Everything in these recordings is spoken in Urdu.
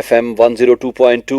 FM 102.2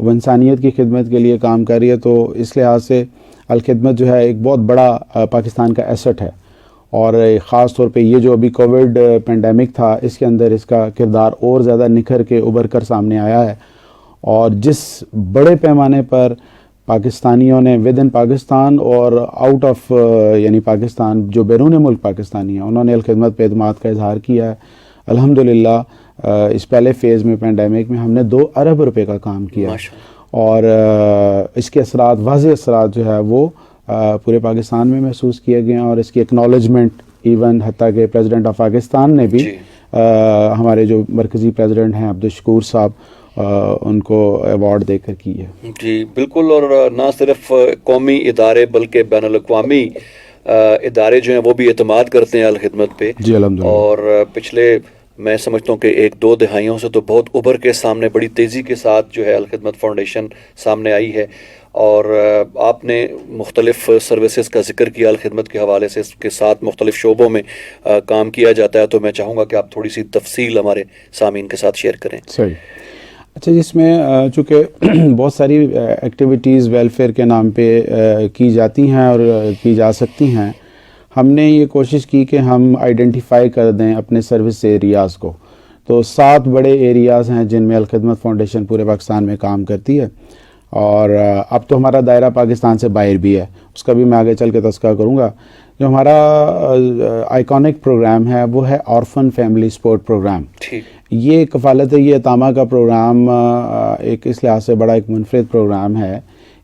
وہ انسانیت کی خدمت کے لیے کام کر رہی ہے. تو اس لحاظ سے الخدمت جو ہے ایک بہت بڑا پاکستان کا ایسٹ ہے, اور خاص طور پہ یہ جو ابھی کووڈ پینڈیمک تھا اس کے اندر اس کا کردار اور زیادہ نکھر کے ابھر کر سامنے آیا ہے. اور جس بڑے پیمانے پر پاکستانیوں نے ود ان پاکستان اور آؤٹ آف یعنی پاکستان جو بیرون ملک پاکستانی ہیں انہوں نے الخدمت پہ اعتماد کا اظہار کیا ہے. الحمدللہ اس پہلے فیز میں پینڈیمک میں ہم نے 2 ارب روپے کا کام کیا, اور اس کے اثرات واضح اثرات جو ہے وہ پورے پاکستان میں محسوس کیے گئے ہیں. اور اس کی ایکنالجمنٹ ایون حتیٰ کہ پریزیڈنٹ آف پاکستان نے بھی ہمارے جو مرکزی پریزیڈنٹ ہیں عبدالشکور صاحب ان کو ایوارڈ دے کر کی ہے. جی بالکل, اور نہ صرف قومی ادارے بلکہ بین الاقوامی ادارے جو ہیں وہ بھی اعتماد کرتے ہیں الخدمت پہ. جی الحمدللہ. اور پچھلے میں سمجھتا ہوں کہ 1-2 دہائیوں سے تو بہت ابھر کے سامنے بڑی تیزی کے ساتھ جو ہے الخدمت فاؤنڈیشن سامنے آئی ہے, اور آپ نے مختلف سروسز کا ذکر کیا الخدمت کے حوالے سے, اس کے ساتھ مختلف شعبوں میں کام کیا جاتا ہے. تو میں چاہوں گا کہ آپ تھوڑی سی تفصیل ہمارے سامعین کے ساتھ شیئر کریں. صحیح. اچھا, جس میں چونکہ بہت ساری ایکٹیویٹیز ویلفیئر کے نام پہ کی جاتی ہیں اور کی جا سکتی ہیں, ہم نے یہ کوشش کی کہ ہم آئیڈینٹیفائی کر دیں اپنے سروس ایریاز کو. تو 7 بڑے ایریاز ہیں جن میں الخدمت فاؤنڈیشن پورے پاکستان میں کام کرتی ہے, اور اب تو ہمارا دائرہ پاکستان سے باہر بھی ہے, اس کا بھی میں آگے چل کے تذکرہ کروں گا. جو ہمارا آئیکونک پروگرام ہے وہ ہے آرفن فیملی سپورٹ پروگرام. یہ کفالت یتامہ کا پروگرام ایک اس لحاظ سے بڑا ایک منفرد پروگرام ہے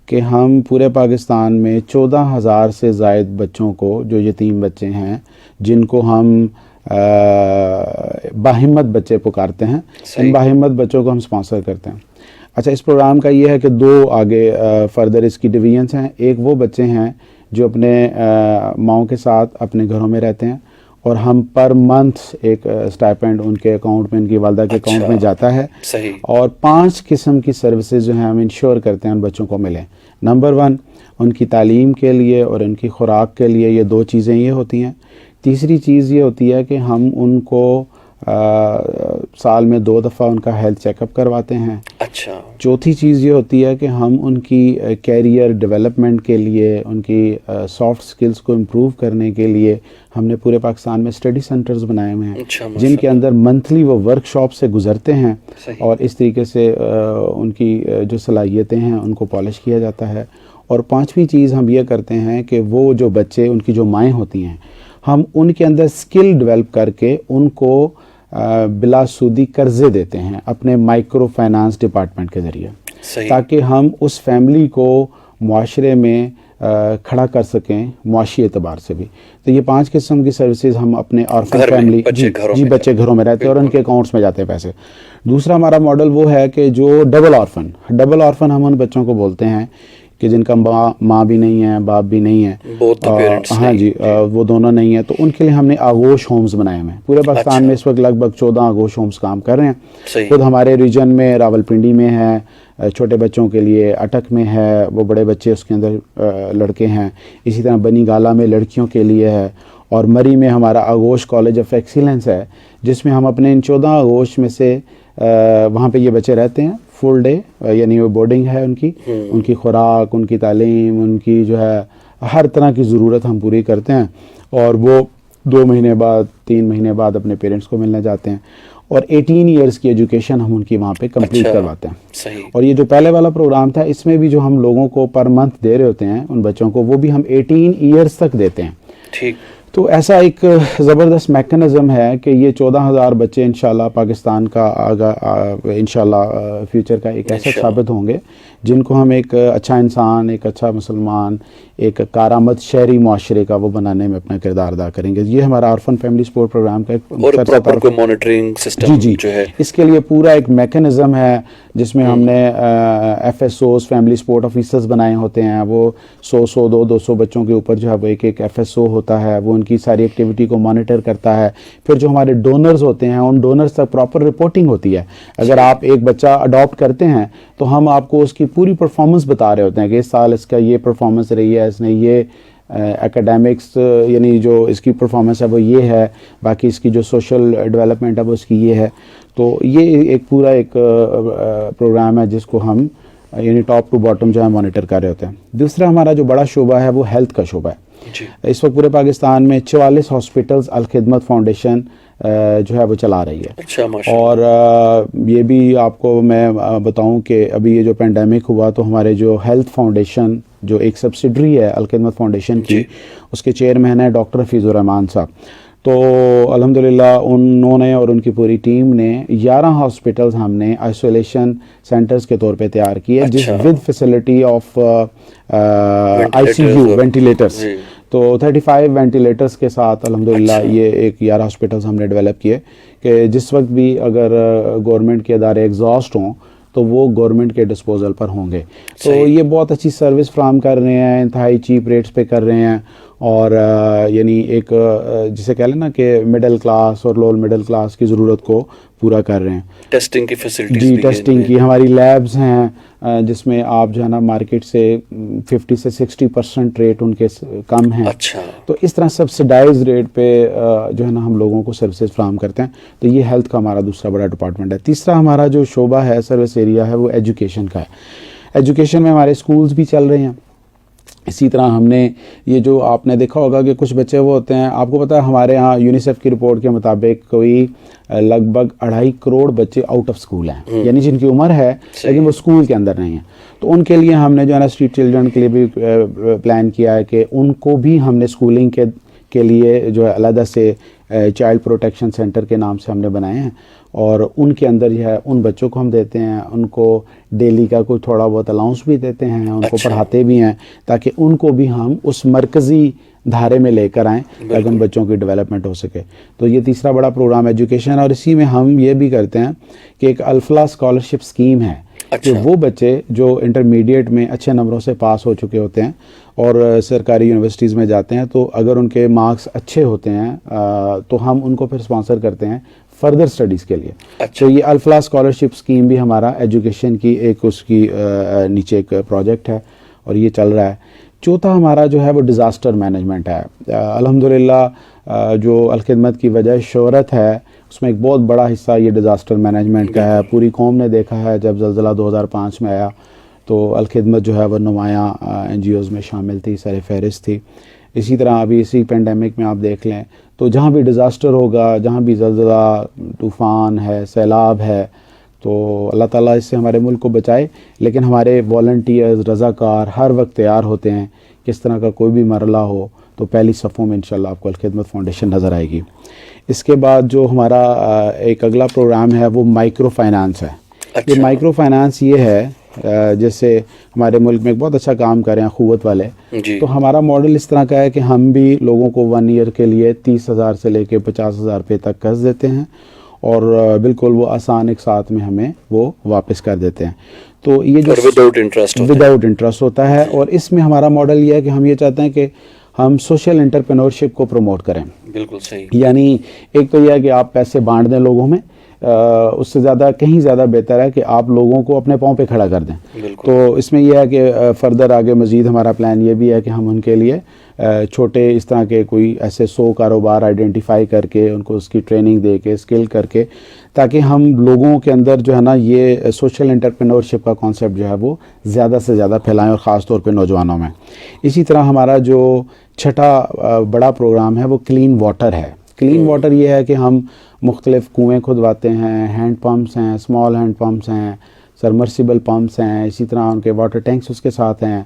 کہ ہم پورے پاکستان میں 14,000 سے زائد بچوں کو جو یتیم بچے ہیں جن کو ہم باہمت بچے پکارتے ہیں, ان باہمت بچوں کو ہم سپانسر کرتے ہیں. اچھا, اس پروگرام کا یہ ہے کہ 2 آگے فردر اس کی ڈویژنس ہیں. ایک وہ بچے ہیں جو اپنے ماؤں کے ساتھ اپنے گھروں میں رہتے ہیں, اور ہم پر منتھ ایک اسٹائپینڈ ان کے اکاؤنٹ میں, ان کی والدہ کے اکاؤنٹ میں جاتا ہے. اور 5 قسم کی سروسز جو ہیں ہم انشور کرتے ہیں ان بچوں کو ملیں. نمبر 1 ان کی تعلیم کے لیے اور ان کی خوراک کے لیے یہ 2 چیزیں یہ ہوتی ہیں. تیسری چیز یہ ہوتی ہے کہ ہم ان کو سال میں 2 دفعہ ان کا ہیلتھ چیک اپ کرواتے ہیں. اچھا. چوتھی چیز یہ ہوتی ہے کہ ہم ان کی کیریئر ڈیولپمنٹ کے لیے, ان کی سافٹ سکلز کو امپروو کرنے کے لیے ہم نے پورے پاکستان میں اسٹڈی سینٹرز بنائے ہوئے ہیں جن کے اندر منتھلی وہ ورک شاپ سے گزرتے ہیں, اور اس طریقے سے ان کی جو صلاحیتیں ہیں ان کو پالش کیا جاتا ہے. اور 5ویں چیز ہم یہ کرتے ہیں کہ وہ جو بچے, ان کی جو مائیں ہوتی ہیں, ہم ان کے اندر اسکل ڈیولپ کر کے ان کو بلا سودی قرضے دیتے ہیں اپنے مائکرو فائنانس ڈپارٹمنٹ کے ذریعے, تاکہ ہم اس فیملی کو معاشرے میں کھڑا کر سکیں معاشی اعتبار سے بھی. تو یہ 5 قسم کی سروسز ہم اپنے آرفن فیملی بچے گھروں میں رہتے ہیں اور ان کے اکاؤنٹس میں جاتے ہیں پیسے. دوسرا ہمارا ماڈل وہ ہے کہ جو ڈبل آرفن ہم ان بچوں کو بولتے ہیں کہ جن کا ماں بھی نہیں ہے, باپ بھی نہیں ہے, ہاں جی, وہ دونوں نہیں ہیں, تو ان کے لیے ہم نے آغوش ہومز بنائے ہوئے ہیں. پورے پاکستان میں اس وقت لگ بھگ 14 آغوش ہومز کام کر رہے ہیں. خود ہمارے ریجن میں راولپنڈی میں ہے, چھوٹے بچوں کے لیے اٹک میں ہے, وہ بڑے بچے اس کے اندر لڑکے ہیں. اسی طرح بنی گالا میں لڑکیوں کے لیے ہے, اور مری میں ہمارا آغوش کالج آف ایکسیلنس ہے جس میں ہم اپنے ان 14 آغوش میں سے وہاں پہ یہ بچے رہتے ہیں فل ڈے, یعنی وہ بورڈنگ ہے ان کی خوراک, ان کی تعلیم, ان کی جو ہے ہر طرح کی ضرورت ہم پوری کرتے ہیں. اور وہ 2 مہینے بعد 3 مہینے بعد اپنے پیرنٹس کو ملنے جاتے ہیں, اور 18 ایئرس کی ایجوکیشن ہم ان کی وہاں پہ کمپلیٹ کرواتے ہیں. اور یہ جو پہلے والا پروگرام تھا اس میں بھی جو ہم لوگوں کو پر منتھ دے رہے ہوتے ہیں ان بچوں کو, وہ بھی ہم 18 ایئرس تک دیتے ہیں. تو ایسا ایک زبردست میکنزم ہے کہ یہ 14,000 بچے انشاءاللہ پاکستان کا انشاءاللہ فیوچر کا ایک ایسا ثابت ہوں گے جن کو ہم ایک اچھا انسان, ایک اچھا مسلمان, ایک کارآمد شہری معاشرے کا وہ بنانے میں اپنا کردار ادا کریں گے. یہ ہمارا آرفن فیملی سپورٹ پروگرام کا ایک مانیٹرنگ سسٹم جو ہے, اس کے لیے پورا ایک میکنزم ہے جس میں ہم نے F S Os family support officers بنائے ہوتے ہیں. وہ 100 200 بچوں کے اوپر جو ہے وہ ایک ایف ایس او ہوتا ہے, وہ ان کی ساری ایکٹیویٹی کو مانیٹر کرتا ہے. پھر جو ہمارے ڈونرز ہوتے ہیں ان ڈونرز تک پراپر رپورٹنگ ہوتی ہے. اگر آپ ایک بچہ اڈاپٹ کرتے ہیں تو ہم آپ کو اس کی پوری پرفارمنس بتا رہے ہوتے ہیں کہ اس سال اس کا یہ پرفارمنس رہی ہے, اس نے یہ ایکیڈیمکس یعنی جو اس کی پرفارمنس ہے وہ یہ ہے, باقی اس کی جو سوشل ڈیولپمنٹ ہے وہ اس کی یہ ہے. تو یہ ایک پورا ایک پروگرام ہے جس کو ہم یعنی ٹاپ ٹو باٹم جو ہے مانیٹر کر رہے ہوتے ہیں. دوسرا ہمارا جو بڑا شعبہ ہے وہ ہیلتھ کا شعبہ ہے. اس وقت پورے پاکستان میں 44 ہاسپٹلز الخدمت فاؤنڈیشن جو ہے وہ چلا رہی ہے. اور یہ بھی آپ کو میں بتاؤں کہ ابھی یہ جو پینڈیمک ہوا تو ہمارے جو ہیلتھ فاؤنڈیشن جو ایک سبسڈری ہے الخدمت فاؤنڈیشن کی, اس کے چیئرمین ہیں ڈاکٹر حفیظ الرحمان صاحب. تو الحمدللہ انہوں نے اور ان کی پوری ٹیم نے 11 ہاسپٹلز ہم نے آئسولیشن سینٹرز کے طور پہ تیار کیے, جس with facility of I C U ventilators. تو 35 وینٹیلیٹرز کے ساتھ الحمدللہ یہ ایک 11 ہاسپٹلز ہم نے ڈیولپ کیے کہ جس وقت بھی اگر گورنمنٹ کے ادارے ایگزاسٹ ہوں تو وہ گورنمنٹ کے ڈسپوزل پر ہوں گے. تو یہ بہت اچھی سروس فراہم کر رہے ہیں, انتہائی چیپ ریٹس پہ کر رہے ہیں, اور یعنی ایک جسے کہہ لیں نا کہ مڈل کلاس اور لوور مڈل کلاس کی ضرورت کو پورا کر رہے ہیں. ٹیسٹنگ کی فیسلٹیز جی, ٹیسٹنگ کی ہماری لیبز ہیں جس میں آپ جو ہے نا مارکیٹ سے 50 سے 60% ریٹ ان کے کم ہیں. تو اس طرح سبسڈائز ریٹ پہ جو ہے نا ہم لوگوں کو سروسز فراہم کرتے ہیں. تو یہ ہیلتھ کا ہمارا دوسرا بڑا ڈپارٹمنٹ ہے. تیسرا ہمارا جو شعبہ ہے سروس ایریا ہے وہ ایجوکیشن کا ہے. ایجوکیشن میں ہمارے اسکولز بھی چل رہے ہیں. اسی طرح ہم نے یہ جو آپ نے دیکھا ہوگا کہ کچھ بچے وہ ہوتے ہیں, آپ کو پتہ ہے ہمارے ہاں یونیسیف کی رپورٹ کے مطابق کوئی لگ بھگ 2.5 کروڑ بچے آؤٹ آف اسکول ہیں, یعنی جن کی عمر ہے لیکن وہ اسکول کے اندر نہیں ہیں. تو ان کے لیے ہم نے جو ہے نا اسٹریٹ چلڈرن کے لیے بھی پلان کیا ہے کہ ان کو بھی ہم نے اسکولنگ کے لیے جو ہے علیحدہ سے چائلڈ پروٹیکشن سینٹر کے نام سے ہم نے بنائے ہیں, اور ان کے اندر جو ہے ان بچوں کو ہم دیتے ہیں, ان کو ڈیلی کا کوئی تھوڑا بہت الاؤنس بھی دیتے ہیں, ان کو پڑھاتے بھی ہیں تاکہ ان کو بھی ہم اس مرکزی دھارے میں لے کر آئیں تاکہ ان بچوں کی ڈیولپمنٹ ہو سکے. تو یہ تیسرا بڑا پروگرام ایجوکیشن. اور اسی میں ہم یہ بھی کرتے ہیں کہ ایک الفلاح اسکالرشپ اسکیم ہے کہ وہ بچے جو انٹرمیڈیٹ میں اچھے نمبروں سے پاس ہو چکے ہوتے ہیں اور سرکاری یونیورسٹیز میں جاتے ہیں, تو اگر ان کے مارکس اچھے ہوتے ہیں تو ہم ان کو پھر اسپانسر کرتے ہیں فردر سٹڈیز کے لیے. تو یہ الفلاح اسکالرشپ اسکیم بھی ہمارا ایجوکیشن کی ایک اس کی نیچے ایک پروجیکٹ ہے اور یہ چل رہا ہے. چوتھا ہمارا جو ہے وہ ڈیزاسٹر مینجمنٹ ہے. الحمدللہ جو الخدمت کی وجہ شہرت ہے اس میں ایک بہت بڑا حصہ یہ ڈیزاسٹر مینجمنٹ کا ہے. پوری قوم نے دیکھا ہے جب زلزلہ 2005 میں آیا تو الخدمت جو ہے وہ نمایاں NGOز میں شامل تھی, سر فہرست تھی. اسی طرح ابھی اسی پینڈیمک میں آپ دیکھ لیں تو جہاں بھی ڈیزاسٹر ہوگا, جہاں بھی زلزلہ, طوفان ہے, سیلاب ہے, تو اللہ تعالیٰ اس سے ہمارے ملک کو بچائے. لیکن ہمارے والنٹیئرز, رضاکار ہر وقت تیار ہوتے ہیں. کس طرح کا کوئی بھی مرحلہ ہو تو پہلی صفوں میں انشاءاللہ آپ کو الخدمت فاؤنڈیشن نظر آئے گی. اس کے بعد جو ہمارا ایک اگلا پروگرام ہے وہ مائکرو فائنانس ہے. یہ مائکرو فائنانس یہ ہے جیسے ہمارے ملک میں ایک بہت اچھا کام کر رہے ہیں قوت والے. تو ہمارا ماڈل اس طرح کا ہے کہ ہم بھی لوگوں کو 1 ایئر کے لیے 30,000 سے لے کے 50,000 روپے تک قرض دیتے ہیں اور بالکل وہ آسان ایک ساتھ میں ہمیں وہ واپس کر دیتے ہیں. تو یہ جو وداؤٹ انٹرسٹ ہوتا ہے. اور اس میں ہمارا ماڈل یہ ہے کہ ہم یہ چاہتے ہیں کہ ہم سوشل انٹرپرینورشپ کو پروموٹ کریں. بالکل صحیح. یعنی ایک تو یہ ہے کہ آپ پیسے بانٹ دیں لوگوں میں, اس سے زیادہ کہیں زیادہ بہتر ہے کہ آپ لوگوں کو اپنے پاؤں پہ کھڑا کر دیں. تو اس میں یہ ہے کہ فردر آگے مزید ہمارا پلان یہ بھی ہے کہ ہم ان کے لیے چھوٹے اس طرح کے کوئی ایسے 100 کاروبار آئیڈینٹیفائی کر کے ان کو اس کی ٹریننگ دے کے اسکل کر کے, تاکہ ہم لوگوں کے اندر جو ہے نا یہ سوشل انٹرپرینورشپ کا کانسیپٹ جو ہے وہ زیادہ سے زیادہ پھیلائیں, اور خاص طور پہ نوجوانوں میں. اسی طرح ہمارا جو چھٹا بڑا پروگرام ہے وہ کلین واٹر ہے. کلین واٹر یہ ہے کہ ہم مختلف کنویں کھدواتے ہیں, ہینڈ پمپس ہیں, اسمال ہینڈ پمپس ہیں, سبمرسیبل پمپس ہیں, اسی طرح ان کے واٹر ٹینکس اس کے ساتھ ہیں,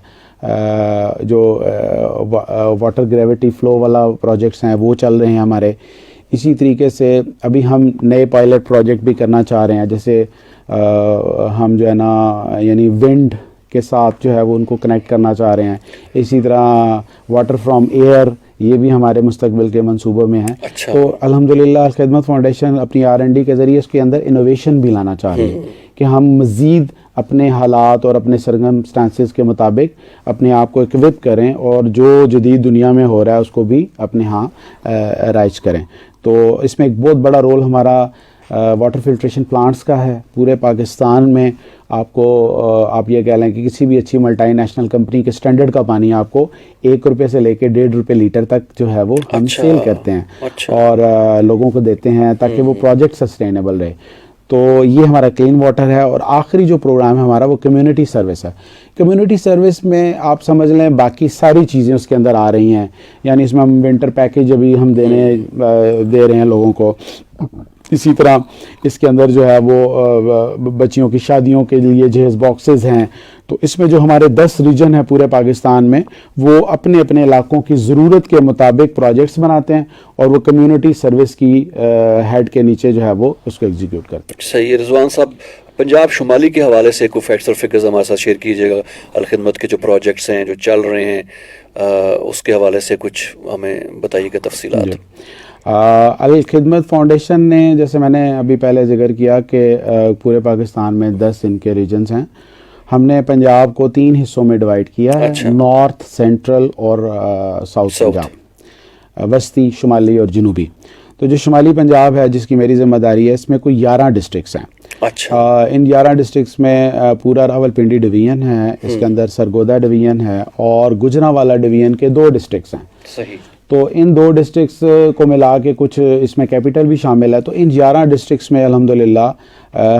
جو واٹر گریویٹی فلو والا پروجیکٹس ہیں وہ چل رہے ہیں ہمارے. اسی طریقے سے ابھی ہم نئے پائلٹ پروجیکٹ بھی کرنا چاہ رہے ہیں, جیسے ہم جو ہے نا یعنی ونڈ کے ساتھ جو ہے وہ ان کو کنیکٹ کرنا چاہ رہے ہیں. اسی طرح واٹر فرام ایئر, یہ بھی ہمارے مستقبل کے منصوبوں میں ہیں. تو الحمدللہ الخدمت فاؤنڈیشن اپنی R&D کے ذریعے اس کے اندر انوویشن بھی لانا چاہ رہی ہے کہ ہم مزید اپنے حالات اور اپنے سرکمسٹانسز کے مطابق اپنے آپ کو ایکوپ کریں اور جو جدید دنیا میں ہو رہا ہے اس کو بھی اپنے ہاں رائج کریں. تو اس میں ایک بہت بڑا رول ہمارا واٹر فلٹریشن پلانٹس کا ہے. پورے پاکستان میں آپ کو آپ یہ کہہ لیں کہ کسی بھی اچھی ملٹی نیشنل کمپنی کے سٹینڈرڈ کا پانی آپ کو 1 روپے سے لے کے 1.5 روپے لیٹر تک جو ہے وہ ہم سیل کرتے ہیں اور لوگوں کو دیتے ہیں تاکہ وہ پروجیکٹ سسٹینیبل رہے. تو یہ ہمارا کلین واٹر ہے. اور آخری جو پروگرام ہے ہمارا وہ کمیونٹی سروس ہے. کمیونٹی سروس میں آپ سمجھ لیں باقی ساری چیزیں اس کے اندر آ رہی ہیں. یعنی اس میں ہم ونٹر پیکیج ابھی ہم دے رہے ہیں لوگوں کو. اسی طرح اس کے اندر جو ہے وہ بچیوں کی شادیوں کے لیے جہیز باکسز ہیں. تو اس میں جو ہمارے 10 ریجن ہیں پورے پاکستان میں, وہ اپنے اپنے علاقوں کی ضرورت کے مطابق پروجیکٹس بناتے ہیں اور وہ کمیونٹی سروس کی ہیڈ کے نیچے جو ہے وہ اس کو ایگزیکیوٹ کرتے ہیں. صحیح ہے. رضوان صاحب, پنجاب شمالی کے حوالے سے کوئی فیکٹس اور فگرز ہمارے ساتھ شیئر کیجیے گا. الخدمت کے جو پروجیکٹس ہیں جو چل رہے ہیں اس کے حوالے سے کچھ ہمیں بتائیے گا تفصیلات. جی. الخدمت فاؤنڈیشن نے, جیسے میں نے ابھی پہلے ذکر کیا کہ پورے پاکستان میں 10 ان کے ریجنز ہیں. ہم نے پنجاب کو 3 حصوں میں ڈیوائڈ کیا ہے. نارتھ, سینٹرل اور ساؤتھ پنجاب, وسطی, شمالی اور جنوبی. تو جو شمالی پنجاب ہے جس کی میری ذمہ داری ہے, اس میں کوئی 11 ڈسٹرکٹس ہیں. ان 11 ڈسٹرکٹس میں پورا راولپنڈی ڈویژن ہے, اس کے اندر سرگودا ڈویژن ہے اور گجرانوالہ ڈویژن کے 2 ڈسٹرکٹس ہیں. صحیح. تو ان 2 ڈسٹرکٹس کو ملا کے کچھ اس میں کیپٹل بھی شامل ہے. تو ان 11 ڈسٹرکٹس میں الحمدللہ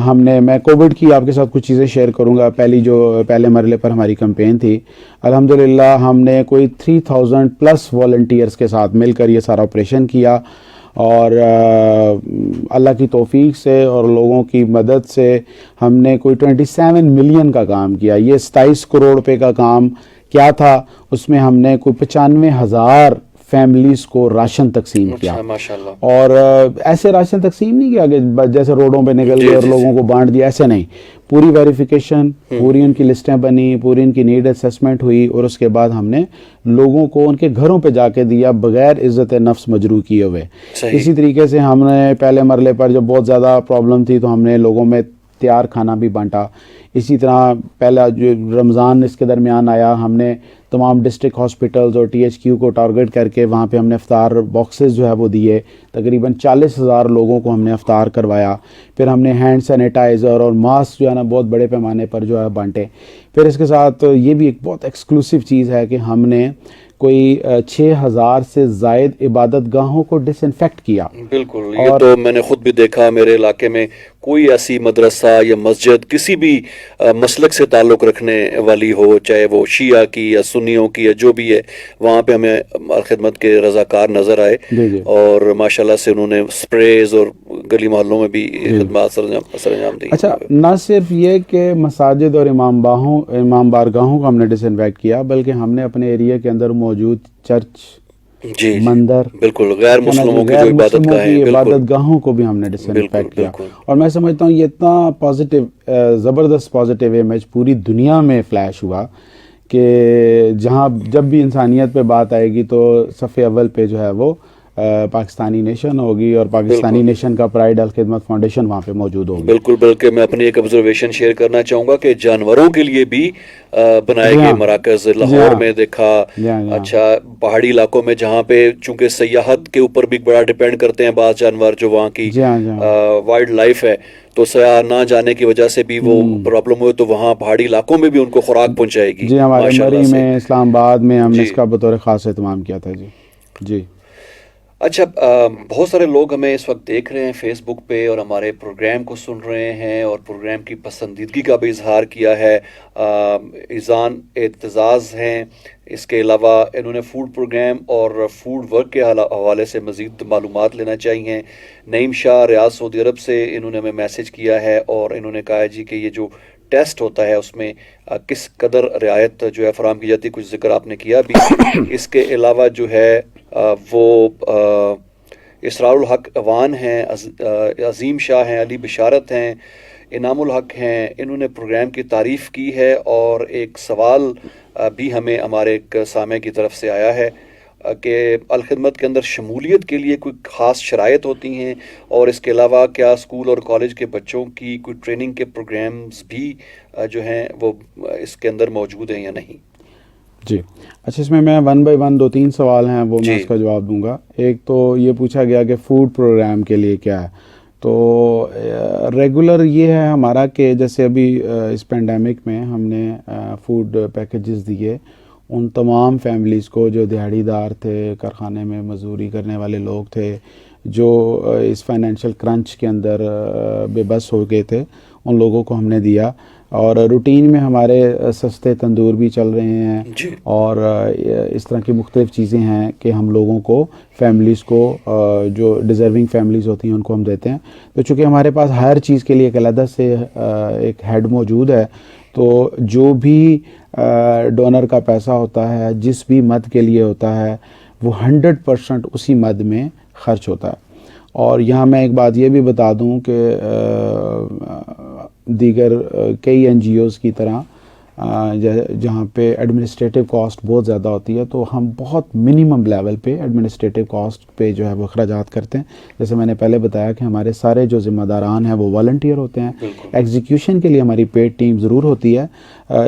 ہم نے, میں کووڈ کی آپ کے ساتھ کچھ چیزیں شیئر کروں گا. پہلے مرحلے پر ہماری کمپین تھی, الحمدللہ ہم نے کوئی 3000 پلس والنٹیئرس کے ساتھ مل کر یہ سارا آپریشن کیا. اور اللہ کی توفیق سے اور لوگوں کی مدد سے ہم نے کوئی 27 ملین کا کام کیا. یہ 27 کروڑ روپے کا کام کیا تھا. اس میں ہم نے کوئی 95,000 فیملیز کو راشن تقسیم کیا. اور ایسے راشن تقسیم نہیں کیا کہ جیسے روڈوں پہ نکل گئے اور لوگوں کو بانٹ دیا, ایسے نہیں. پوری ویریفیکیشن, پوری ان کی لسٹیں بنی, پوری ان کی نیڈ اسیسمنٹ ہوئی اور اس کے بعد ہم نے لوگوں کو ان کے گھروں پہ جا کے دیا بغیر عزت نفس مجروح کیے ہوئے. اسی طریقے سے ہم نے پہلے مرحلے پر جب بہت زیادہ پرابلم تھی تو ہم نے لوگوں میں تیار کھانا بھی بانٹا. اسی طرح پہلا جو رمضان اس کے درمیان آیا, ہم نے تمام ڈسٹرکٹ ہاسپٹلز اور ٹی ایچ کیو کو ٹارگٹ کر کے وہاں پہ ہم نے افطار باکسز جو ہے وہ دیے. تقریباً 40,000 لوگوں کو ہم نے افطار کروایا. پھر ہم نے ہینڈ سینیٹائزر اور ماسک جو ہے نا بہت بڑے پیمانے پر جو ہے بانٹے. پھر اس کے ساتھ یہ بھی ایک بہت ایکسکلوسیو چیز ہے کہ ہم نے کوئی 6,000 سے زائد عبادت گاہوں کو ڈس انفیکٹ کیا. بالکل, یہ تو میں نے خود بھی دیکھا. میرے علاقے میں کوئی ایسی مدرسہ یا مسجد کسی بھی مسلک سے تعلق رکھنے والی ہو, چاہے وہ شیعہ کی یا سنیوں کی یا جو بھی ہے, وہاں پہ ہمیں الخدمت کے رضاکار نظر آئے. اور ماشاءاللہ سے انہوں نے سپریز اور گلی محلوں میں بھی خدمات سر انجام دی. اچھا, نہ صرف یہ کہ مساجد اور امام بارگاہوں کو ہم نے ڈس انفیکٹ کیا, بلکہ ہم نے اپنے ایریا کے اندر موجود چرچ, مندر, بالکل غیر مسلموں کی جو عبادت گاہوں کو بھی ہم نے ڈس انفیکٹ کیا. اور میں سمجھتا ہوں یہ اتنا پازیٹیو, زبردست پازیٹیو امیج پوری دنیا میں فلیش ہوا کہ جہاں جب بھی انسانیت پہ بات آئے گی تو صف اول پہ جو ہے وہ پاکستانی نیشن ہوگی اور پاکستانی نیشن کا پرائیڈ الخدمت فاؤنڈیشن وہاں پہ موجود ہوگی. بالکل, بلکہ میں اپنی ایک آبزرویشن شیئر کرنا چاہوں گا کہ جانوروں کے لیے بھی بنائے گئے مراکز لاہور میں دیکھا. اچھا, پہاڑی علاقوں میں جہاں پہ چونکہ سیاحت کے اوپر بھی بڑا ڈیپینڈ کرتے ہیں بعض جانور جو وہاں کی وائلڈ لائف ہے, تو سیاح نہ جانے کی وجہ سے بھی وہ پرابلم ہوئے, تو وہاں پہاڑی علاقوں میں بھی ان کو خوراک پہنچائے گی. جی, ہمارے مری میں, اسلام آباد میں ہم نے اس کا بطور خاص اہتمام کیا تھا. جی. اچھا, بہت سارے لوگ ہمیں اس وقت دیکھ رہے ہیں فیس بک پہ اور ہمارے پروگرام کو سن رہے ہیں اور پروگرام کی پسندیدگی کا بھی اظہار کیا ہے. اذان اعتزاز ہیں, اس کے علاوہ انہوں نے فوڈ پروگرام اور فوڈ ورک کے حوالے سے مزید معلومات لینا چاہیے. نعیم شاہ ریاض سعودی عرب سے, انہوں نے ہمیں میسج کیا ہے اور انہوں نے کہا ہے جی کہ یہ جو ٹیسٹ ہوتا ہے اس میں کس قدر رعایت جو ہے فراہم کی جاتی ہے, کچھ ذکر آپ نے کیا بھی. اس کے علاوہ جو ہے وہ اسرار الحق اوان ہیں, عظیم شاہ ہیں, علی بشارت ہیں, انعام الحق ہیں. انہوں نے پروگرام کی تعریف کی ہے اور ایک سوال بھی ہمیں ہمارے ایک سامع کی طرف سے آیا ہے کہ الخدمت کے اندر شمولیت کے لیے کوئی خاص شرائط ہوتی ہیں, اور اس کے علاوہ کیا اسکول اور کالج کے بچوں کی کوئی ٹریننگ کے پروگرامز بھی جو ہیں وہ اس کے اندر موجود ہیں یا نہیں. جی, اچھا, اس میں 1 بائی 1 2-3 سوال ہیں وہ میں اس کا جواب دوں گا. ایک تو یہ پوچھا گیا کہ فوڈ پروگرام کے لیے کیا ہے. تو ریگولر یہ ہے ہمارا کہ جیسے ابھی اس پینڈیمک میں ہم نے فوڈ پیکیجز دیے ان تمام فیملیز کو جو دیہڑی دار تھے, کارخانے میں مزدوری کرنے والے لوگ تھے, جو اس فائنینشیل کرنچ کے اندر بے بس ہو گئے تھے ان لوگوں کو ہم نے دیا. اور روٹین میں ہمارے سستے تندور بھی چل رہے ہیں جی. اور اس طرح کی مختلف چیزیں ہیں کہ ہم لوگوں کو فیملیز کو جو ڈیزرونگ فیملیز ہوتی ہیں ان کو ہم دیتے ہیں. تو چونکہ ہمارے پاس ہر چیز کے لیے ایک علیحدہ سے ایک ہیڈ موجود ہے تو جو بھی ڈونر کا پیسہ ہوتا ہے جس بھی مد کے لیے ہوتا ہے وہ 100% اسی مد میں خرچ ہوتا ہے. اور یہاں میں ایک بات یہ بھی بتا دوں کہ دیگر کئی این جی اوز کی طرح جہاں پہ ایڈمنسٹریٹو کاسٹ بہت زیادہ ہوتی ہے تو ہم بہت منیمم لیول پہ ایڈمنسٹریٹو کاسٹ پہ جو ہے وہ اخراجات کرتے ہیں. جیسے میں نے پہلے بتایا کہ ہمارے سارے جو ذمہ داران ہیں وہ والنٹیئر ہوتے ہیں. ایگزیکیوشن کے لیے ہماری پیڈ ٹیم ضرور ہوتی ہے.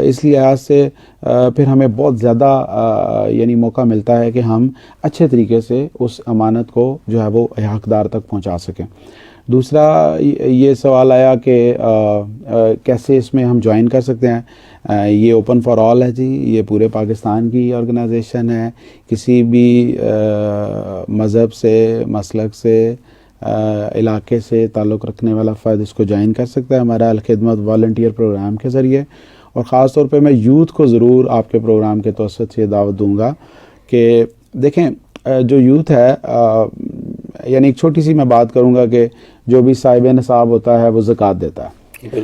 اس لحاظ سے پھر ہمیں بہت زیادہ یعنی موقع ملتا ہے کہ ہم اچھے طریقے سے اس امانت کو جو ہے وہ حقدار تک پہنچا سکیں. دوسرا یہ سوال آیا کہ کیسے اس میں ہم جوائن کر سکتے ہیں. یہ اوپن فار آل ہے جی. یہ پورے پاکستان کی آرگنائزیشن ہے. کسی بھی مذہب سے مسلک سے علاقے سے تعلق رکھنے والا فرد اس کو جوائن کر سکتا ہے ہمارا الخدمت والنٹیئر پروگرام کے ذریعے. اور خاص طور پہ میں یوتھ کو ضرور آپ کے پروگرام کے توسط سے دعوت دوں گا کہ دیکھیں جو یوتھ ہے یعنی ایک چھوٹی سی میں بات کروں گا کہ جو بھی صاحب نصاب ہوتا ہے وہ زکوٰۃ دیتا ہے.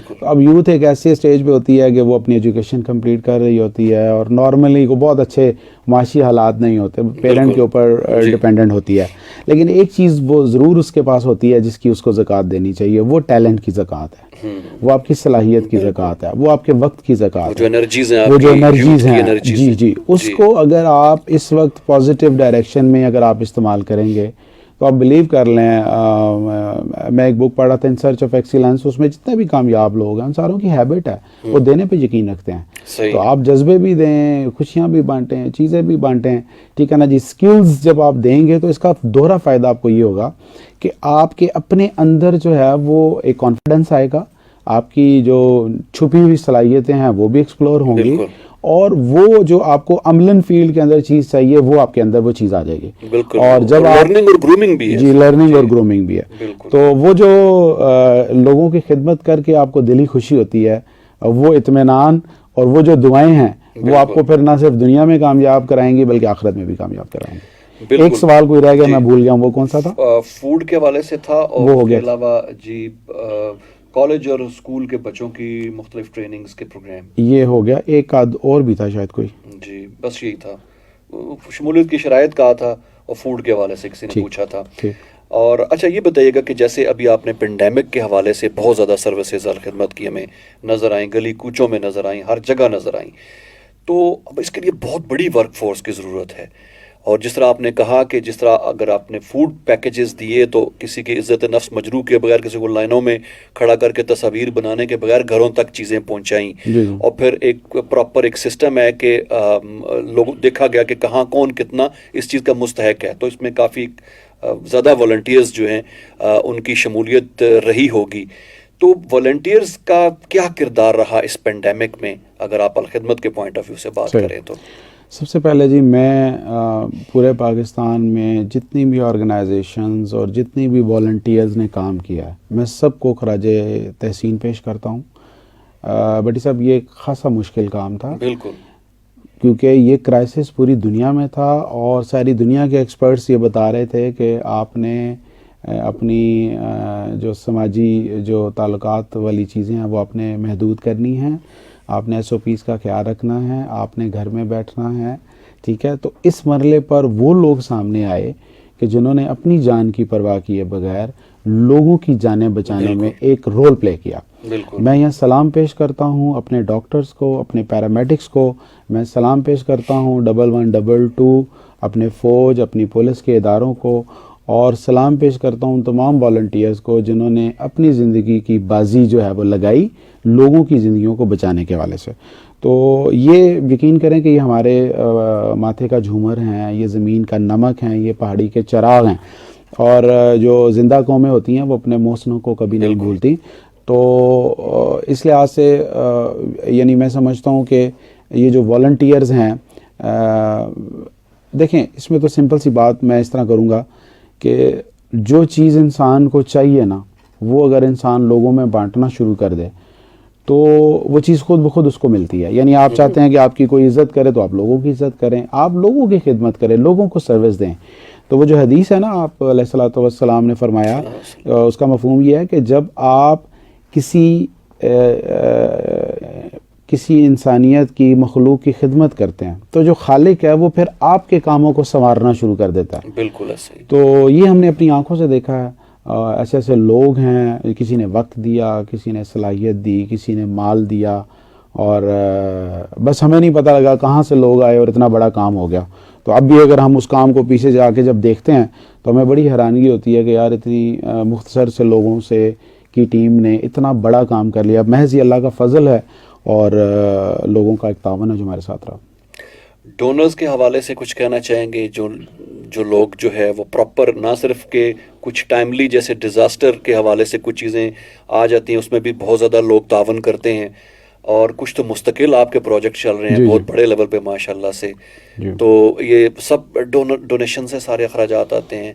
تو اب یوتھ ایک ایسی اسٹیج پہ ہوتی ہے کہ وہ اپنی ایجوکیشن کمپلیٹ کر رہی ہوتی ہے اور نارملی کو بہت اچھے معاشی حالات نہیں ہوتے, پیرنٹ کے اوپر ڈپینڈنٹ ہوتی ہے. لیکن ایک چیز وہ ضرور اس کے پاس ہوتی ہے جس کی اس کو زکوٰۃ دینی چاہیے, وہ ٹیلنٹ کی زکوٰۃ ہے, وہ آپ کی صلاحیت کی زکوٰۃ ہے, وہ آپ کے وقت کی زکوٰۃ ہے, وہ جو انرجیز ہیں. جی جی اس کو اگر آپ اس وقت پازیٹیو ڈائریکشن میں اگر آپ استعمال کریں گے تو آپ بلیو کر لیں. میں ایک بک پڑھا تھا ان سرچ آف ایکسیلنس, اس میں جتنے بھی کامیاب لوگ ہیں ان ساروں کی ہیبٹ ہے وہ دینے پہ یقین رکھتے ہیں. تو آپ جذبے بھی دیں, خوشیاں بھی بانٹیں, چیزیں بھی بانٹیں, ٹھیک ہے نا جی. سکلز جب آپ دیں گے تو اس کا دوہرا فائدہ آپ کو یہ ہوگا کہ آپ کے اپنے اندر جو ہے وہ ایک کانفیڈنس آئے گا, آپ کی جو چھپی ہوئی صلاحیتیں ہیں وہ بھی ایکسپلور ہوں گی, اور وہ جو آپ کو عملاً فیلڈ کے اندر چیز چاہیے وہ آپ کے اندر وہ چیز آ جائے گی. اور جب لرننگ اور گرومنگ بھی ہے. جی لرننگ اور گرومنگ بھی ہے. تو وہ جو لوگوں کی خدمت کر کے آپ کو دلی خوشی ہوتی ہے, وہ اطمینان اور وہ جو دعائیں ہیں وہ آپ کو پھر نہ صرف دنیا میں کامیاب کرائیں گی بلکہ آخرت میں بھی کامیاب کرائیں گے. ایک سوال کوئی رہ گیا میں بھول گیا ہوں, وہ کون سا تھا؟ فوڈ کے حوالے سے تھا, اور اس کے علاوہ جی کالج اور اسکول کے بچوں کی مختلف ٹریننگز کے پروگرام یہ ہو گیا. ایک آدھ اور بھی تھا شاید کوئی. جی بس یہی تھا. شمولیت کی شرائط کہا تھا اور فوڈ کے حوالے سے کسی نے پوچھا تھا. اور اچھا یہ بتائیے گا کہ جیسے ابھی آپ نے پینڈیمک کے حوالے سے بہت زیادہ سروسز الخدمت کی ہمیں نظر آئیں, گلی کوچوں میں نظر آئیں, ہر جگہ نظر آئیں, تو اب اس کے لیے بہت بڑی ورک فورس کی ضرورت ہے. اور جس طرح آپ نے کہا کہ جس طرح اگر آپ نے فوڈ پیکیجز دیے تو کسی کی عزت نفس مجروح کے بغیر, کسی کو لائنوں میں کھڑا کر کے تصاویر بنانے کے بغیر گھروں تک چیزیں پہنچائیں, اور پھر ایک پراپر ایک سسٹم ہے کہ لوگ دیکھا گیا کہ کہاں کون کتنا اس چیز کا مستحق ہے, تو اس میں کافی زیادہ والنٹیئرز جو ہیں ان کی شمولیت رہی ہوگی. تو والنٹیئرز کا کیا کردار رہا اس پینڈیمک میں اگر آپ الخدمت کے پوائنٹ آف ویو سے بات کریں تو؟ سب سے پہلے جی میں پورے پاکستان میں جتنی بھی آرگنائزیشنز اور جتنی بھی والنٹیئرز نے کام کیا ہے میں سب کو خراج تحسین پیش کرتا ہوں. بٹی صاحب یہ ایک خاصا مشکل کام تھا, بالکل, کیونکہ یہ کرائسس پوری دنیا میں تھا اور ساری دنیا کے ایکسپرٹس یہ بتا رہے تھے کہ آپ نے اپنی جو سماجی جو تعلقات والی چیزیں ہیں وہ آپ نے محدود کرنی ہیں, آپ نے ایس او پیز کا خیال رکھنا ہے, آپ نے گھر میں بیٹھنا ہے, ٹھیک ہے. تو اس مرحلے پر وہ لوگ سامنے آئے کہ جنہوں نے اپنی جان کی پرواہ کیے بغیر لوگوں کی جانیں بچانے میں ایک رول پلے کیا. میں یہاں سلام پیش کرتا ہوں اپنے ڈاکٹرز کو, اپنے پیرامیڈکس کو, میں سلام پیش کرتا ہوں 1122 اپنے فوج, اپنی پولیس کے اداروں کو, اور سلام پیش کرتا ہوں تمام والنٹیئرز کو جنہوں نے اپنی زندگی کی بازی جو ہے وہ لگائی لوگوں کی زندگیوں کو بچانے کے حوالے سے. تو یہ یقین کریں کہ یہ ہمارے ماتھے کا جھومر ہیں, یہ زمین کا نمک ہیں, یہ پہاڑی کے چراغ ہیں, اور جو زندہ قومیں ہوتی ہیں وہ اپنے محسنوں کو کبھی نہیں بھولتی. تو اس لحاظ سے یعنی میں سمجھتا ہوں کہ یہ جو والنٹیئرز ہیں, دیکھیں اس میں تو سمپل سی بات میں اس طرح کروں گا کہ جو چیز انسان کو چاہیے نا وہ اگر انسان لوگوں میں بانٹنا شروع کر دے تو وہ چیز خود بخود اس کو ملتی ہے. یعنی آپ چاہتے ہیں کہ آپ کی کوئی عزت کرے تو آپ لوگوں کی عزت کریں, آپ لوگوں کی خدمت کریں, لوگوں کو سروس دیں. تو وہ جو حدیث ہے نا آپ علیہ الصلوۃ والسلام نے فرمایا, اس کا مفہوم یہ ہے کہ جب آپ کسی انسانیت کی مخلوق کی خدمت کرتے ہیں تو جو خالق ہے وہ پھر آپ کے کاموں کو سنوارنا شروع کر دیتا ہے. بالکل ایسے. تو یہ ہم نے اپنی آنکھوں سے دیکھا ہے. ایسے ایسے لوگ ہیں, کسی نے وقت دیا, کسی نے صلاحیت دی, کسی نے مال دیا, اور بس ہمیں نہیں پتہ لگا کہاں سے لوگ آئے اور اتنا بڑا کام ہو گیا. تو اب بھی اگر ہم اس کام کو پیچھے جا کے جب دیکھتے ہیں تو ہمیں بڑی حیرانگی ہوتی ہے کہ یار اتنی مختصر سے لوگوں سے کی ٹیم نے اتنا بڑا کام کر لیا. محض یہ اللہ کا فضل ہے اور لوگوں کا ایک تعاون ہے جو ہمارے ساتھ رہا. ڈونرز کے حوالے سے کچھ کہنا چاہیں گے؟ جو لوگ جو ہے وہ پراپر نہ صرف کہ کچھ ٹائملی جیسے ڈیزاسٹر کے حوالے سے کچھ چیزیں آ جاتی ہیں, اس میں بھی بہت زیادہ لوگ تعاون کرتے ہیں, اور کچھ تو مستقل آپ کے پروجیکٹ چل رہے ہیں بہت بڑے لیول پہ ماشاء اللہ سے. تو یہ سب ڈونیشن سے سارے اخراجات آتے ہیں.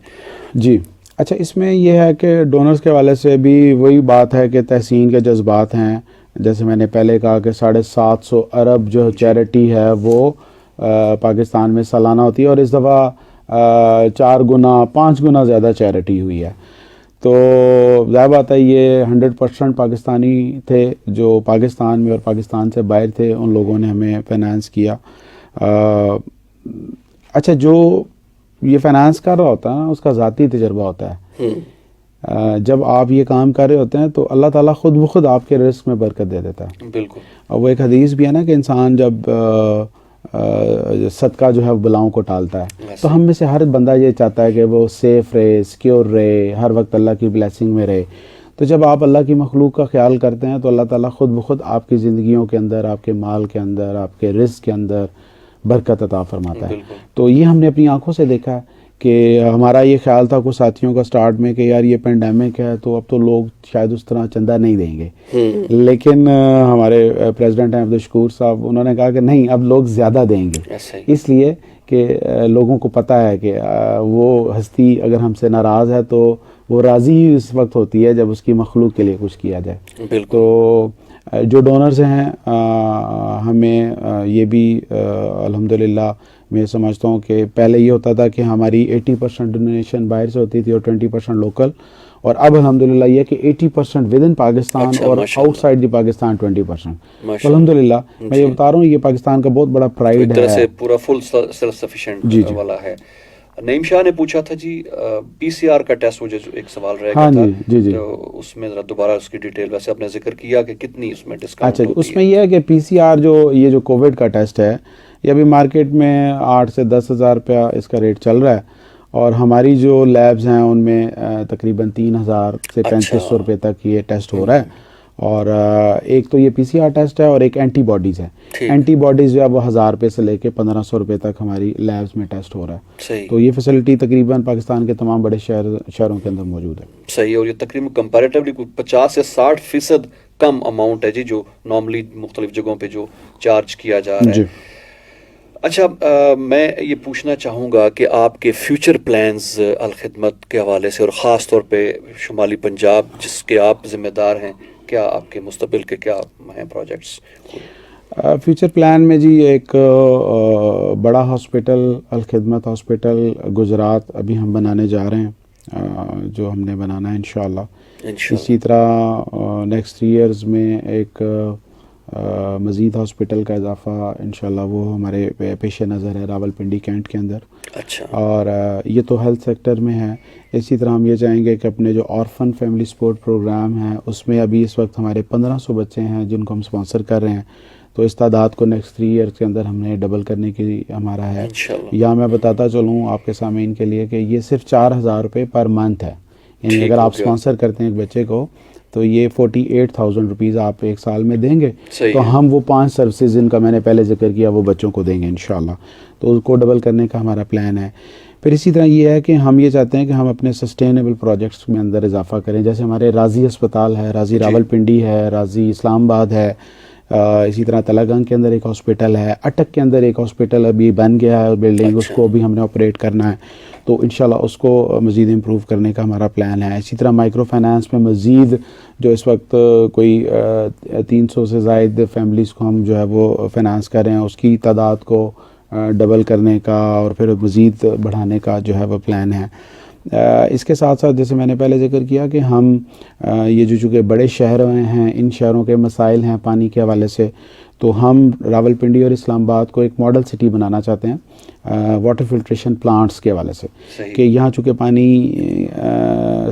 جی اچھا, اس میں یہ ہے کہ ڈونرز کے حوالے سے بھی وہی بات ہے کہ تحسین کے جذبات ہیں. جیسے میں نے پہلے کہا کہ 750 ارب جو چیریٹی ہے وہ پاکستان میں سالانہ ہوتی ہے, اور اس دفعہ 4 گنا 5 گنا زیادہ چیریٹی ہوئی ہے. تو ظاہر بات ہے یہ 100% پاکستانی تھے جو پاکستان میں اور پاکستان سے باہر تھے, ان لوگوں نے ہمیں فائنانس کیا. اچھا, جو یہ فائنانس کر رہا ہوتا ہے نا اس کا ذاتی تجربہ ہوتا ہے. جب آپ یہ کام کر رہے ہوتے ہیں تو اللہ تعالیٰ خود بخود آپ کے رزق میں برکت دے دیتا ہے. بالکل. اور وہ ایک حدیث بھی ہے نا کہ انسان جب صدقہ جو ہے وہ بلاؤں کو ٹالتا ہے, تو ہم میں سے ہر بندہ یہ چاہتا ہے کہ وہ سیف رہے, سیکیور رہے, ہر وقت اللہ کی بلیسنگ میں رہے. تو جب آپ اللہ کی مخلوق کا خیال کرتے ہیں تو اللہ تعالیٰ خود بخود آپ کی زندگیوں کے اندر, آپ کے مال کے اندر, آپ کے رزق کے اندر برکت عطا فرماتا ہے. تو یہ ہم نے اپنی آنکھوں سے دیکھا ہے کہ ہمارا یہ خیال تھا کچھ ساتھیوں کا سٹارٹ میں کہ یار یہ پینڈیمک ہے تو اب تو لوگ شاید اس طرح چندہ نہیں دیں گے, لیکن ہمارے پریزیڈنٹ ہیں عبدالشکور صاحب, انہوں نے کہا کہ نہیں اب لوگ زیادہ دیں گے, اس لیے کہ لوگوں کو پتہ ہے کہ وہ ہستی اگر ہم سے ناراض ہے تو وہ راضی ہی اس وقت ہوتی ہے جب اس کی مخلوق کے لیے کچھ کیا جائے. تو جو ڈونرز ہیں ہمیں یہ بھی الحمدللہ میں سمجھتا ہوں کہ پہلے یہ ہوتا تھا کہ ہماری 80% ڈونیشن باہر سے ہوتی تھی اور 20% لوکل, اور اب الحمدللہ یہ کہ 80% ود ان پاکستان اور آؤٹ سائڈ دی پاکستان 20%. الحمدللہ میں یہ بتا رہا ہوں یہ پاکستان کا بہت بڑا پرائیڈ ہے, پورا فل سیلف سفیشینٹ والا ہے. نعیم شاہ نے پوچھا تھا جی پی سی آر کا ٹیسٹ, مجھے ایک سوال رہ گیا تھا, تو اس میں ذرا دوبارہ اس کی ڈیٹیل, ویسے آپ نے ذکر کیا کہ کتنی اس میں ڈسکاؤنٹ. اچھا, اس میں یہ ہے کہ پی سی آر یہ جو کووڈ کا ٹیسٹ ہے یہ ابھی مارکیٹ میں 8 سے 10 ہزار روپیہ اس کا ریٹ چل رہا ہے, اور ہماری جو لیبز ہیں ان میں تقریباً 3,000 سے 3,500 روپے تک یہ ٹیسٹ ہو رہا ہے. اور ایک تو یہ پی سی آر ٹیسٹ ہے اور ایک اینٹی باڈیز ہے. اینٹی باڈیز جو ہے وہ 1,000 روپے سے لے کے 1,500 روپے تک ہماری لیبز میں ٹیسٹ ہو رہا ہے. تو یہ فیسلٹی تقریباً پاکستان کے تمام بڑے شہروں کے اندر موجود ہے. صحیح, اور یہ تقریباً کمپیریٹیولی 50 سے 60% کم اماؤنٹ ہے جی جو نارملی مختلف جگہوں پہ جو چارج کیا جا رہا ہے. اچھا, میں یہ پوچھنا چاہوں گا کہ آپ کے فیوچر پلانز الخدمت کے حوالے سے, اور خاص طور پہ شمالی پنجاب جس کے آپ ذمہ دار ہیں, کیا آپ کے مستقبل کے کیا ہیں پروجیکٹس؟ فیوچر پلان میں جی ایک بڑا ہاسپٹل الخدمت ہاسپٹل گجرات ابھی ہم بنانے جا رہے ہیں, جو ہم نے بنانا ہے انشاءاللہ. اسی طرح نیکسٹ 3 ایئرز میں ایک مزید ہاسپٹل کا اضافہ انشاءاللہ وہ ہمارے پیش نظر ہے راولپنڈی کینٹ کے اندر. اچھا, اور یہ تو ہیلتھ سیکٹر میں ہے. اسی طرح ہم یہ چاہیں گے کہ اپنے جو آرفن فیملی سپورٹ پروگرام ہے اس میں ابھی اس وقت ہمارے 1500 بچے ہیں جن کو ہم سپانسر کر رہے ہیں, تو اس تعداد کو نیکسٹ 3 ایئرز کے اندر ہم نے ڈبل کرنے کی ہمارا ہے. یا میں بتاتا چلوں آپ کے سامعین کے لیے کہ یہ صرف 4,000 روپے پر منتھ ہے, یعنی اگر آپ سپانسر کرتے ہیں ایک بچے کو تو یہ 48,000 روپیز آپ ایک سال میں دیں گے, تو ہم وہ 5 سروسز جن کا میں نے پہلے ذکر کیا وہ بچوں کو دیں گے انشاءاللہ. تو اس کو ڈبل کرنے کا ہمارا پلان ہے. پھر اسی طرح یہ ہے کہ ہم یہ چاہتے ہیں کہ ہم اپنے سسٹینیبل پروجیکٹس میں اندر اضافہ کریں, جیسے ہمارے راضی ہسپتال ہے, راضی راولپنڈی ہے, راضی اسلام آباد ہے, اسی طرح تلاگنگ کے اندر ایک ہاسپٹل ہے, اٹک کے اندر ایک ہاسپٹل ابھی بن گیا ہے بلڈنگ, اس کو بھی ہم نے آپریٹ کرنا ہے. تو انشاءاللہ اس کو مزید امپروو کرنے کا ہمارا پلان ہے. اسی طرح مائکرو فائنانس میں مزید جو اس وقت کوئی 300 سے زائد فیملیز کو ہم جو ہے وہ فائنانس کر رہے ہیں, اس کی تعداد کو ڈبل کرنے کا اور پھر مزید بڑھانے کا جو ہے وہ پلان ہے. اس کے ساتھ ساتھ جیسے میں نے پہلے ذکر کیا کہ ہم یہ جو چونکہ بڑے شہر ہیں, ان شہروں کے مسائل ہیں پانی کے حوالے سے, تو ہم راولپنڈی اور اسلام آباد کو ایک ماڈل سٹی بنانا چاہتے ہیں واٹر فلٹریشن پلانٹس کے حوالے سے, کہ یہاں چونکہ پانی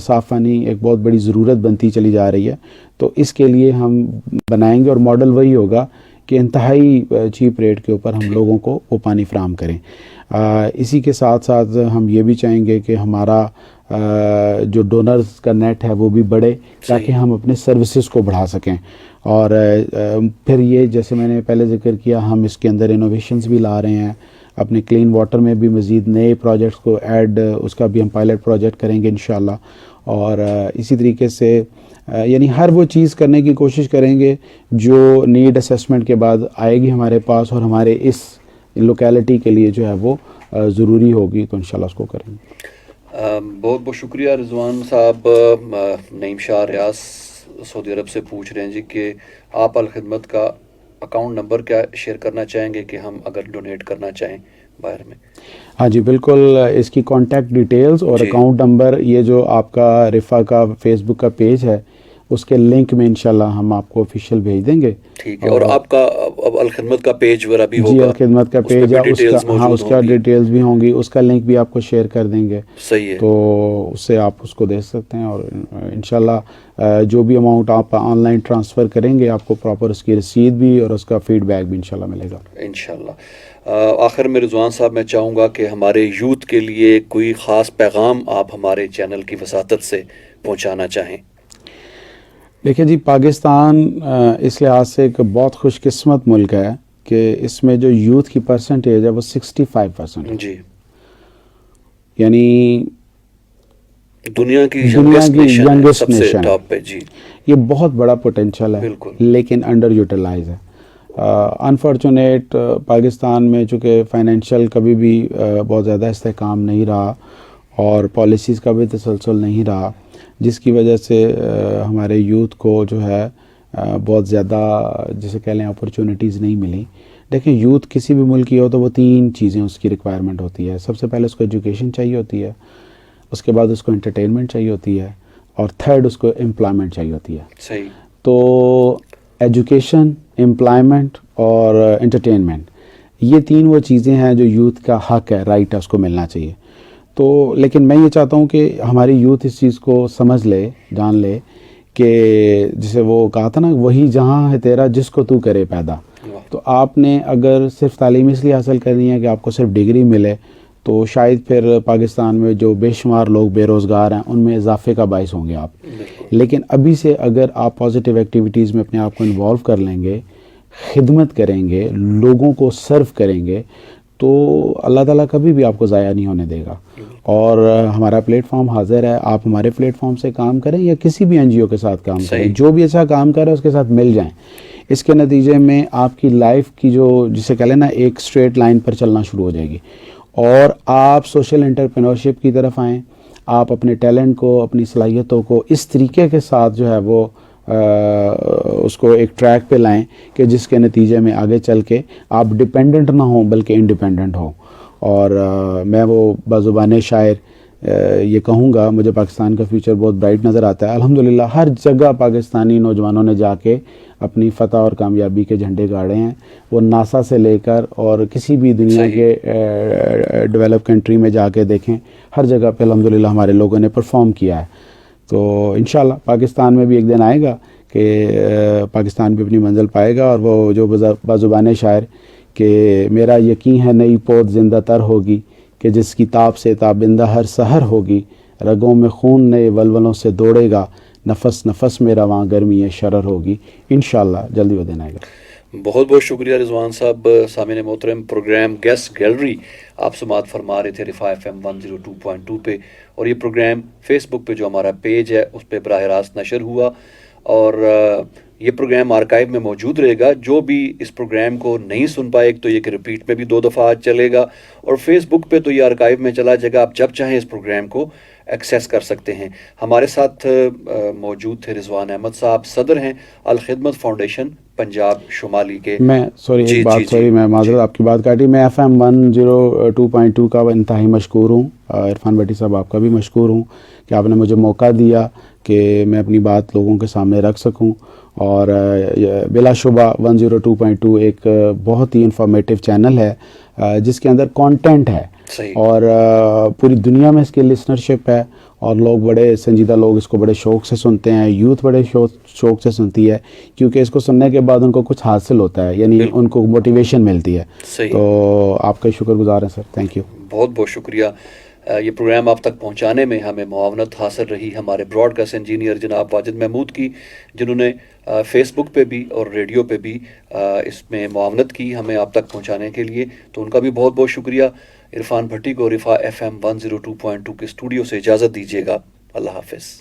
صاف پانی ایک بہت بڑی ضرورت بنتی چلی جا رہی ہے, تو اس کے لیے ہم بنائیں گے اور ماڈل وہی ہوگا کہ انتہائی چیپ ریٹ کے اوپر ہم لوگوں کو وہ پانی فراہم کریں. اسی کے ساتھ ساتھ ہم یہ بھی چاہیں گے کہ ہمارا جو ڈونرز کا نیٹ ہے وہ بھی بڑھے تاکہ ہم اپنے سروسز کو بڑھا سکیں. اور پھر یہ جیسے میں نے پہلے ذکر کیا, ہم اس کے اندر انوویشنز بھی لا رہے ہیں, اپنے کلین واٹر میں بھی مزید نئے پروجیکٹس کو ایڈ, اس کا بھی ہم پائلٹ پروجیکٹ کریں گے انشاءاللہ. اور اسی طریقے سے یعنی ہر وہ چیز کرنے کی کوشش کریں گے جو نیڈ اسیسمنٹ کے بعد آئے گی ہمارے پاس اور ہمارے اس لوکیلٹی کے لیے جو ہے وہ ضروری ہوگی, تو انشاءاللہ اس کو کریں گے. بہت بہت شکریہ رضوان صاحب. نعیم شاہ ریاض سعودی عرب سے پوچھ رہے ہیں جی کہ آپ الخدمت کا اکاؤنٹ نمبر کیا شیئر کرنا چاہیں گے کہ ہم اگر ڈونیٹ کرنا چاہیں باہر میں؟ ہاں جی بالکل, اس کی کانٹیکٹ ڈیٹیلز اور اکاؤنٹ نمبر یہ جو آپ کا رفا کا فیس بک کا پیج ہے اس کے لنک میں انشاءاللہ ہم آپ کو آفیشیل بھیج دیں گے. ٹھیک ہے. اور آپ کا اب الخدمت کا پیج وغیرہ بھی ہوگا؟ جی الخدمت کا پیج ہے, اس کا ڈیٹیلز بھی ہوں گی, اس کا لنک بھی آپ کو شیئر کر دیں گے. صحیح ہے. تو اس سے آپ اس کو دیکھ سکتے ہیں, اور انشاءاللہ جو بھی اماؤنٹ آپ آن لائن ٹرانسفر کریں گے آپ کو پراپر اس کی رسید بھی اور اس کا فیڈ بیک بھی انشاءاللہ ملے گا انشاءاللہ. آخر میں رضوان صاحب میں چاہوں گا کہ ہمارے یوتھ کے لیے کوئی خاص پیغام آپ ہمارے چینل کی وساطت سے پہنچانا چاہیں. دیکھیں جی, پاکستان اس لحاظ سے ایک بہت خوش قسمت ملک ہے کہ اس میں جو یوتھ کی پرسنٹیج ہے وہ 65% ہے. جی, یعنی دنیا کی ینگسٹ نیشن ٹاپ پہ. جی, یہ بہت بڑا پوٹینشل ہے لیکن انڈر یوٹیلائز ہے. انفارچونیٹ پاکستان میں چونکہ فائنینشیل کبھی بھی بہت زیادہ استحکام نہیں رہا اور پالیسیز کا بھی تسلسل نہیں رہا, جس کی وجہ سے ہمارے یوتھ کو جو ہے بہت زیادہ جسے کہہ لیں اپرچونیٹیز نہیں ملی. دیکھیں یوتھ کسی بھی ملک کی ہو تو وہ 3 چیزیں اس کی ریکوائرمنٹ ہوتی ہے. سب سے پہلے اس کو ایجوکیشن چاہیے ہوتی ہے, اس کے بعد اس کو انٹرٹینمنٹ چاہیے ہوتی ہے, اور تھرڈ اس کو امپلائمنٹ چاہیے ہوتی ہے. صحیح. تو ایجوکیشن, امپلائمنٹ اور انٹرٹینمنٹ, یہ 3 وہ چیزیں ہیں جو یوتھ کا حق ہے, رائٹ ہے, اس کو ملنا چاہیے. تو لیکن میں یہ چاہتا ہوں کہ ہماری یوتھ اس چیز کو سمجھ لے, جان لے کہ جسے وہ کہا تھا نا, وہی جہاں ہے تیرا جس کو تو کرے پیدا. تو آپ نے اگر صرف تعلیم اس لیے حاصل کرنی ہے کہ آپ کو صرف ڈگری ملے, تو شاید پھر پاکستان میں جو بے شمار لوگ بے روزگار ہیں ان میں اضافے کا باعث ہوں گے آپ. لیکن ابھی سے اگر آپ پازیٹیو ایکٹیویٹیز میں اپنے آپ کو انوالو کر لیں گے, خدمت کریں گے, لوگوں کو سرو کریں گے, تو اللہ تعالیٰ کبھی بھی آپ کو ضائع نہیں ہونے دے گا. اور ہمارا پلیٹ فارم حاضر ہے, آپ ہمارے پلیٹ فارم سے کام کریں یا کسی بھی NGO کے ساتھ کام کریں, جو بھی اچھا کام کرے اس کے ساتھ مل جائیں. اس کے نتیجے میں آپ کی لائف کی جو جسے کہہ لیں نا ایک اسٹریٹ لائن پر چلنا شروع ہو جائے گی, اور آپ سوشل انٹرپرینورشپ کی طرف آئیں. آپ اپنے ٹیلنٹ کو, اپنی صلاحیتوں کو اس طریقے کے ساتھ جو ہے وہ اس کو ایک ٹریک پہ لائیں کہ جس کے نتیجے میں آگے چل کے آپ ڈپینڈنٹ نہ ہوں بلکہ انڈیپینڈنٹ ہوں. اور میں وہ بازوبان شاعر یہ کہوں گا, مجھے پاکستان کا فیوچر بہت برائٹ نظر آتا ہے. الحمدللہ ہر جگہ پاکستانی نوجوانوں نے جا کے اپنی فتح اور کامیابی کے جھنڈے گاڑے ہیں. وہ ناسا سے لے کر اور کسی بھی دنیا کے ڈیولپ کنٹری میں جا کے دیکھیں, ہر جگہ پہ الحمدللہ ہمارے لوگوں نے پرفارم کیا ہے. تو انشاءاللہ پاکستان میں بھی ایک دن آئے گا کہ پاکستان بھی اپنی منزل پائے گا. اور وہ جو بازوبان شاعر کہ میرا یقین ہے نئی پود زندہ تر ہوگی, کہ جس کی تاب سے تابندہ ہر سحر ہوگی, رگوں میں خون نئے ولولوں سے دوڑے گا, نفس نفس میں رواں گرمی شرر ہوگی. انشاءاللہ جلدی وہ دن آئے گا. بہت بہت شکریہ رضوان صاحب. سامعین محترم, پروگرام گیسٹ گیلری آپ سماعت فرما رہے تھے رفا FM 102.2 پہ, اور یہ پروگرام فیس بک پہ جو ہمارا پیج ہے اس پہ براہ راست نشر ہوا. اور یہ پروگرام آرکائیو میں موجود رہے گا. جو بھی اس پروگرام کو نہیں سن پائے ایک تو یہ کہ ریپیٹ میں بھی 2 دفعہ آج چلے گا, اور فیس بک پہ تو یہ آرکائیو میں چلا جائے گا. آپ جب چاہیں اس پروگرام کو ایکسیس کر سکتے ہیں. ہمارے ساتھ موجود تھے رضوان احمد صاحب, صدر ہیں الخدمت فاؤنڈیشن پنجاب شمالی کے. میں میں معذرت آپ کی بات کاٹی. میں FM 102.2 کا انتہائی مشکور ہوں. عرفان بھٹی صاحب آپ کا بھی مشکور ہوں کہ آپ نے مجھے موقع دیا کہ میں اپنی بات لوگوں کے سامنے رکھ سکوں. اور بلا شبہ 102.2 ایک بہت ہی انفارمیٹیو چینل ہے جس کے اندر کانٹینٹ ہے, اور پوری دنیا میں اس کی لسنرشپ ہے, اور لوگ بڑے سنجیدہ لوگ اس کو بڑے شوق سے سنتے ہیں. یوتھ بڑے شوق سے سنتی ہے کیونکہ اس کو سننے کے بعد ان کو کچھ حاصل ہوتا ہے, یعنی ان کو موٹیویشن ملتی ہے. تو آپ کا شکر گزار ہیں سر, تھینک یو. بہت بہت شکریہ. یہ پروگرام آپ تک پہنچانے میں ہمیں معاونت حاصل رہی ہمارے براڈ کاسٹ انجینئر جناب واجد محمود کی, جنہوں نے فیس بک پہ بھی اور ریڈیو پہ بھی اس میں معاونت کی ہمیں آپ تک پہنچانے کے لیے. تو ان کا بھی بہت بہت شکریہ. عرفان بھٹی کو رفا FM 102.2 کے اسٹوڈیو سے اجازت دیجیے گا. اللہ حافظ.